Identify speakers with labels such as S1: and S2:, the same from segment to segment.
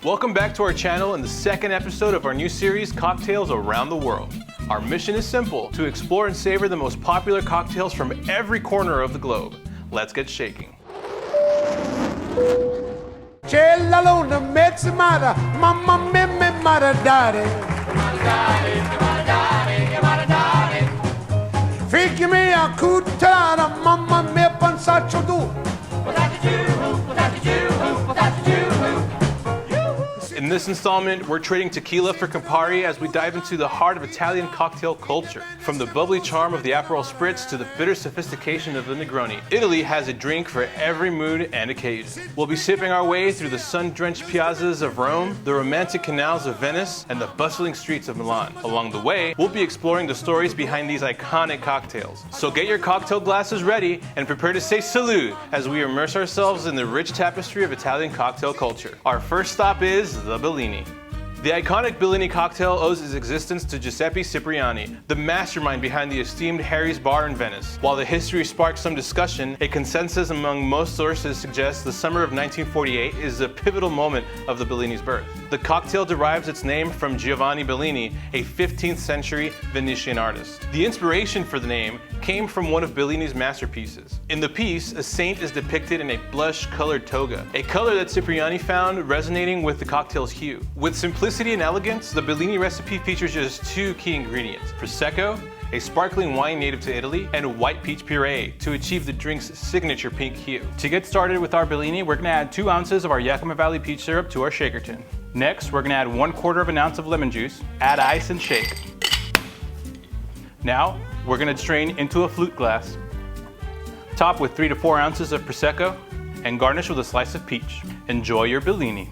S1: Welcome back to our channel and the second episode of our new series, Cocktails Around the World. Our mission is simple, to explore and savor the most popular cocktails from every corner of the globe. Let's get shaking.
S2: C'è la luna mezz'amata, mamma mia, mi maradare. Figli a cuttara, mamma mia, pensaccio tu.
S1: In this installment, we're trading tequila for Campari as we dive into the heart of Italian cocktail culture. From the bubbly charm of the Aperol Spritz to the bitter sophistication of the Negroni, Italy has a drink for every mood and occasion. We'll be sipping our way through the sun-drenched piazzas of Rome, the romantic canals of Venice, and the bustling streets of Milan. Along the way, we'll be exploring the stories behind these iconic cocktails. So get your cocktail glasses ready and prepare to say salute as we immerse ourselves in the rich tapestry of Italian cocktail culture. Our first stop is the Bellini. The iconic Bellini cocktail owes its existence to Giuseppe Cipriani, the mastermind behind the esteemed Harry's Bar in Venice. While the history sparked some discussion, a consensus among most sources suggests the summer of 1948 is a pivotal moment of the Bellini's birth. The cocktail derives its name from Giovanni Bellini, a 15th century Venetian artist. The inspiration for the name came from one of Bellini's masterpieces. In the piece, a saint is depicted in a blush-colored toga, a color that Cipriani found resonating with the cocktail's hue. With simplicity and elegance, the Bellini recipe features just two key ingredients: Prosecco, a sparkling wine native to Italy, and white peach puree to achieve the drink's signature pink hue. To get started with our Bellini, we're gonna add 2 ounces of our Yakima Valley peach syrup to our shaker tin. Next, we're gonna add 1/4 of an ounce of lemon juice, add ice and shake. Now, we're gonna strain into a flute glass. Top with 3 to 4 ounces of Prosecco and garnish with a slice of peach. Enjoy your Bellini.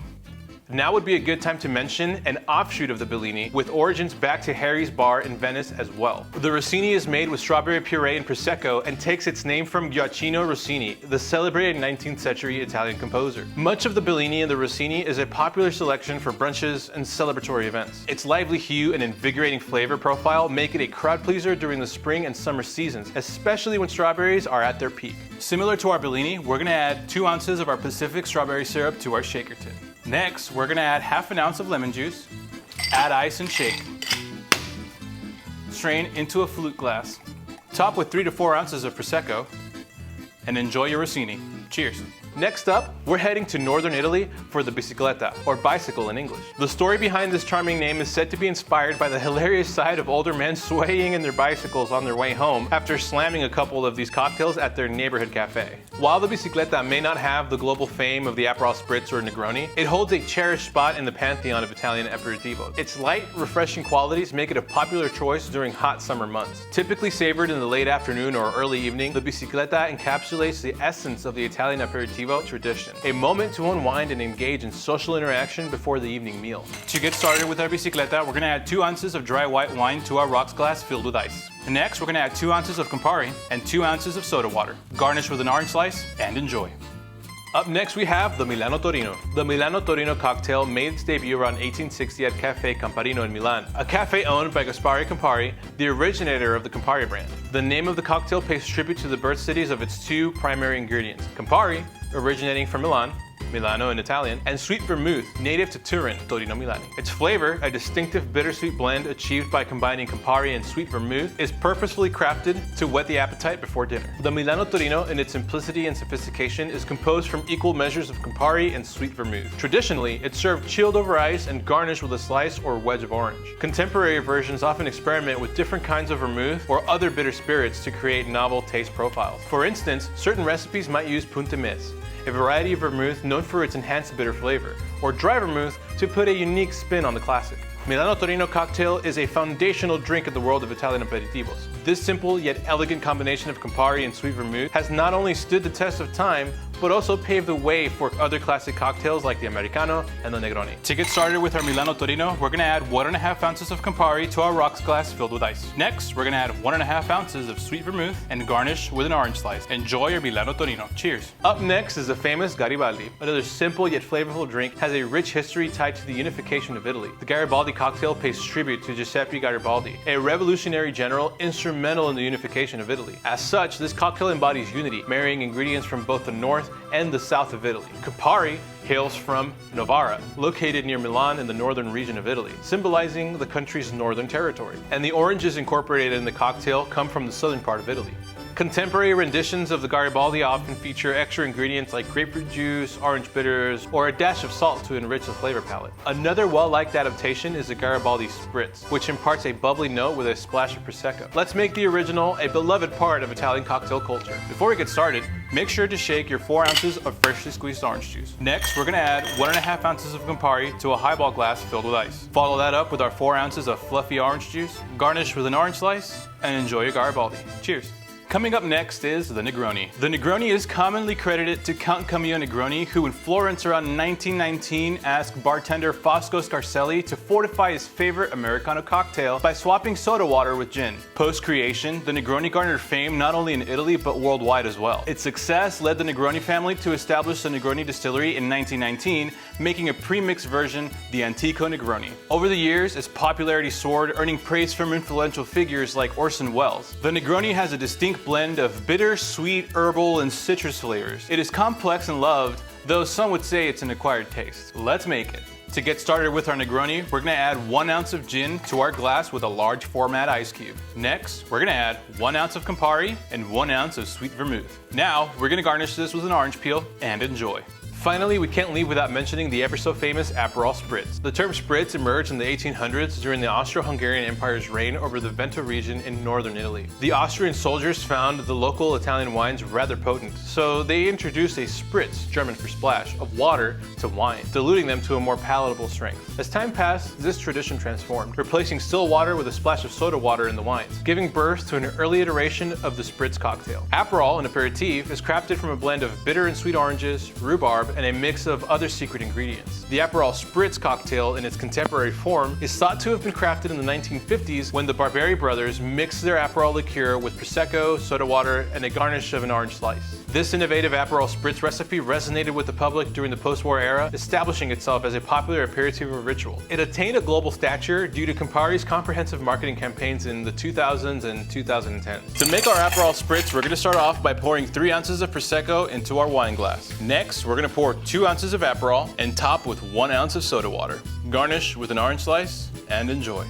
S1: Now would be a good time to mention an offshoot of the Bellini with origins back to Harry's Bar in Venice as well. The Rossini is made with strawberry puree and Prosecco and takes its name from Gioacchino Rossini, the celebrated 19th century Italian composer. Much of the Bellini and the Rossini is a popular selection for brunches and celebratory events. Its lively hue and invigorating flavor profile make it a crowd pleaser during the spring and summer seasons, especially when strawberries are at their peak. Similar to our Bellini, we're gonna add 2 ounces of our Pacific strawberry syrup to our shaker tin. Next, we're gonna add 1/2 ounce of lemon juice, add ice and shake. Strain into a flute glass. Top with 3 to 4 ounces of Prosecco, and enjoy your Rossini. Cheers. Next up, we're heading to northern Italy for the Bicicletta, or bicycle in English. The story behind this charming name is said to be inspired by the hilarious sight of older men swaying in their bicycles on their way home after slamming a couple of these cocktails at their neighborhood cafe. While the Bicicletta may not have the global fame of the Aperol Spritz or Negroni, it holds a cherished spot in the pantheon of Italian aperitivos. Its light, refreshing qualities make it a popular choice during hot summer months. Typically savored in the late afternoon or early evening, the Bicicletta encapsulates the essence of the Italian aperitivo tradition, a moment to unwind and engage in social interaction before the evening meal. To get started with our Bicicletta, we're gonna add 2 ounces of dry white wine to our rocks glass filled with ice. Next, we're gonna add 2 ounces of Campari and 2 ounces of soda water. Garnish with an orange slice and enjoy. Up next, we have the Milano Torino. The Milano Torino cocktail made its debut around 1860 at Caffè Camparino in Milan, a cafe owned by Gaspare Campari, the originator of the Campari brand. The name of the cocktail pays tribute to the birth cities of its 2 primary ingredients: Campari, originating from Milan, Milano in Italian, and sweet vermouth, native to Turin, Torino Milani. Its flavor, a distinctive bittersweet blend achieved by combining Campari and sweet vermouth, is purposefully crafted to whet the appetite before dinner. The Milano Torino, in its simplicity and sophistication, is composed from equal measures of Campari and sweet vermouth. Traditionally, it's served chilled over ice and garnished with a slice or wedge of orange. Contemporary versions often experiment with different kinds of vermouth or other bitter spirits to create novel taste profiles. For instance, certain recipes might use Punta Mes, a variety of vermouth known for its enhanced bitter flavor, or dry vermouth to put a unique spin on the classic. Milano Torino cocktail is a foundational drink in the world of Italian aperitivos. This simple yet elegant combination of Campari and sweet vermouth has not only stood the test of time, but also paved the way for other classic cocktails like the Americano and the Negroni. To get started with our Milano Torino, we're gonna add 1.5 ounces of Campari to our rocks glass filled with ice. Next, we're gonna add 1.5 ounces of sweet vermouth and garnish with an orange slice. Enjoy your Milano Torino. Cheers. Up next is the famous Garibaldi. Another simple yet flavorful drink has a rich history tied to the unification of Italy. The Garibaldi cocktail pays tribute to Giuseppe Garibaldi, a revolutionary general instrumental in the unification of Italy. As such, this cocktail embodies unity, marrying ingredients from both the north north and the south of Italy. Campari hails from Novara, located near Milan in the northern region of Italy, symbolizing the country's northern territory. And the oranges incorporated in the cocktail come from the southern part of Italy. Contemporary renditions of the Garibaldi often feature extra ingredients like grapefruit juice, orange bitters, or a dash of salt to enrich the flavor palette. Another well-liked adaptation is the Garibaldi Spritz, which imparts a bubbly note with a splash of Prosecco. Let's make the original a beloved part of Italian cocktail culture. Before we get started, make sure to shake your 4 ounces of freshly squeezed orange juice. Next, we're gonna add 1.5 ounces of Campari to a highball glass filled with ice. Follow that up with our 4 ounces of fluffy orange juice, garnish with an orange slice, and enjoy your Garibaldi. Cheers. Coming up next is the Negroni. The Negroni is commonly credited to Count Camillo Negroni, who in Florence around 1919 asked bartender Fosco Scarselli to fortify his favorite Americano cocktail by swapping soda water with gin. Post-creation, the Negroni garnered fame not only in Italy but worldwide as well. Its success led the Negroni family to establish the Negroni distillery in 1919, making a pre-mixed version, the Antico Negroni. Over the years, its popularity soared, earning praise from influential figures like Orson Welles. The Negroni has a distinct blend of bitter, sweet, herbal, and citrus flavors. It is complex and loved, though some would say it's an acquired taste. Let's make it. To get started with our Negroni, we're gonna add 1 ounce of gin to our glass with a large format ice cube. Next, we're gonna add 1 ounce of Campari and 1 ounce of sweet vermouth. Now, we're gonna garnish this with an orange peel and enjoy. Finally, we can't leave without mentioning the ever so famous Aperol Spritz. The term Spritz emerged in the 1800s during the Austro-Hungarian Empire's reign over the Veneto region in northern Italy. The Austrian soldiers found the local Italian wines rather potent, so they introduced a Spritz, German for splash, of water to wine, diluting them to a more palatable strength. As time passed, this tradition transformed, replacing still water with a splash of soda water in the wines, giving birth to an early iteration of the Spritz cocktail. Aperol, an aperitif, is crafted from a blend of bitter and sweet oranges, rhubarb, and a mix of other secret ingredients. The Aperol Spritz cocktail in its contemporary form is thought to have been crafted in the 1950s when the Barberi brothers mixed their Aperol liqueur with Prosecco, soda water, and a garnish of an orange slice. This innovative Aperol Spritz recipe resonated with the public during the post-war era, establishing itself as a popular aperitif ritual. It attained a global stature due to Campari's comprehensive marketing campaigns in the 2000s and 2010s. To make our Aperol Spritz, we're going to start off by pouring 3 ounces of Prosecco into our wine glass. Next, we're going to pour 2 ounces of Aperol and top with 1 ounce of soda water. Garnish with an orange slice and enjoy.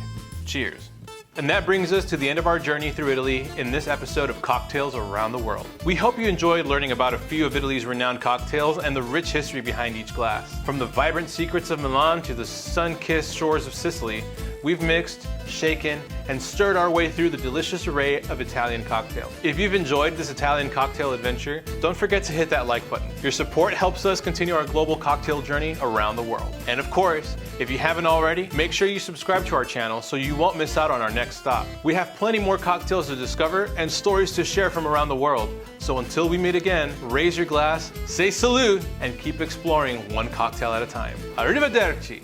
S1: Cheers. And that brings us to the end of our journey through Italy in this episode of Cocktails Around the World. We hope you enjoyed learning about a few of Italy's renowned cocktails and the rich history behind each glass. From the vibrant secrets of Milan to the sun-kissed shores of Sicily, we've mixed, shaken, and stirred our way through the delicious array of Italian cocktails. If you've enjoyed this Italian cocktail adventure, don't forget to hit that like button. Your support helps us continue our global cocktail journey around the world. And of course, if you haven't already, make sure you subscribe to our channel so you won't miss out on our next stop. We have plenty more cocktails to discover and stories to share from around the world. So until we meet again, raise your glass, say salute, and keep exploring one cocktail at a time. Arrivederci!